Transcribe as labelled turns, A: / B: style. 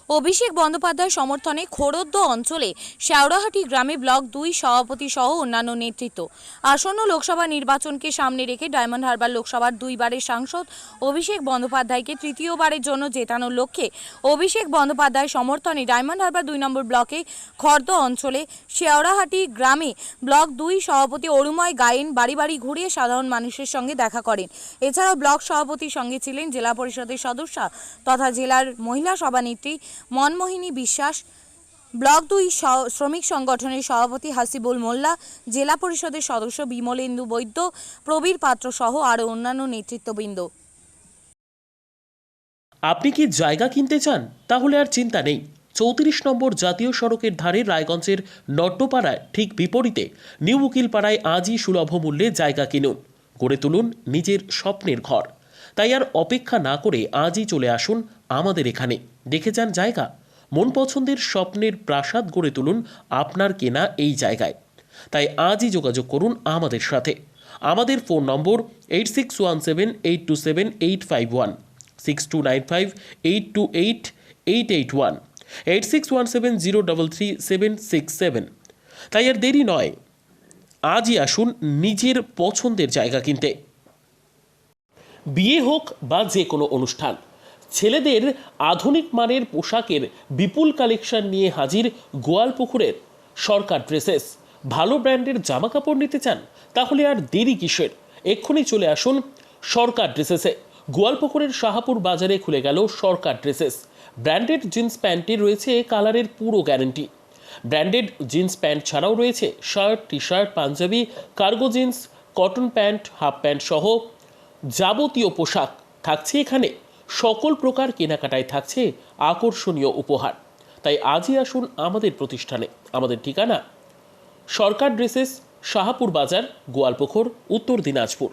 A: অভিষেক বন্দ্যোপাধ্যায় সমর্থনে খোরদ্দ অঞ্চলে শেওড়াহাটি গ্রামে ব্লক 2 সভাপতি সহ অন্যান্য নেতৃত্ব। আসন্ন লোকসভা নির্বাচনকে সামনে রেখে ডায়মন্ড হারবার লোকসভার দুইবারের সাংসদ অভিষেক বন্দ্যোপাধ্যায়কে তৃতীয়বারের জন্য জেতানোর লক্ষ্যে অভিষেক বন্দ্যোপাধ্যায় সমর্থনে ডায়মন্ড হারবার 2 নম্বর ব্লকে খোরদ্দ অঞ্চলে শেওড়াহাটি গ্রামে ব্লক 2 সভাপতি অরুময় গায়েন বাড়ি বাড়ি ঘুরে সাধারণ মানুষের সঙ্গে দেখা করেন। এছাড়াও ব্লক সভাপতির সঙ্গে ছিলেন জেলা পরিষদের সদস্য তথা জেলার মহিলা সভানেত্রী মনমোহিনী বিশ্বাস, ব্লক 2 শ্রমিক সংগঠনের সভাপতি হাসিবুল মোল্লা, জেলা পরিষদের সদস্য বিমলেন্দু বৈদ্য, প্রবীর পাত্র সহ আরও অন্যান্য নেতৃত্ববৃন্দ।
B: আপনি কি জায়গা কিনতে চান? তাহলে আর চিন্তা নেই। 34 নম্বর জাতীয় সড়কের ধারে রায়গঞ্জের নট্টপাড়ায় ঠিক বিপরীতে নিউ উকিলপাড়ায় আজই সুলভ মূল্যে জায়গা কিনুন, গড়ে তুলুন নিজের স্বপ্নের ঘর। তাই আর অপেক্ষা না করে আজই চলে আসুন আমাদের এখানে, দেখে যান জায়গা। মন পছন্দের স্বপ্নের প্রাসাদ গড়ে তুলুন আপনার কেনা এই জায়গায়। তাই আজই যোগাযোগ করুন আমাদের সাথে। আমাদের ফোন নম্বর 8617827851, 6295828881, 8617033767। তাই আর দেরি নয়, আজই আসুন নিজের পছন্দের জায়গা কিনতে। বিয়ে হোক বা যে কোনো অনুষ্ঠান, ছেলেদের আধুনিক মানের পোশাকের বিপুল কালেকশন নিয়ে হাজির গোয়ালপুকুরের সরকার ড্রেসেস। ভালো ব্র্যান্ডের জামা কাপড় নিতে চান? তাহলে আর দেরি কিসের? এক্ষুনি চলে আসুন সরকার ড্রেসেসে। গোয়ালপুকুরের শাহাপুর বাজারে খুলে গেল সরকার ড্রেসেস। ব্র্যান্ডেড জিন্স প্যান্টে রয়েছে কালারের পুরো গ্যারেন্টি। ব্র্যান্ডেড জিন্স প্যান্ট ছাড়াও রয়েছে shirt, T shirt, panjabi, cargo jeans, cotton pant, half pant সহ যাবতীয় পোশাক থাকছে এখানে। সকল প্রকার কেনাকাটায় থাকছে আকর্ষণীয় উপহার। তাই আজই আসুন আমাদের প্রতিষ্ঠানে। আমাদের ঠিকানা সরকার ড্রেসেস, শাহাপুর বাজার, গোয়ালপুকুর, উত্তর দিনাজপুর।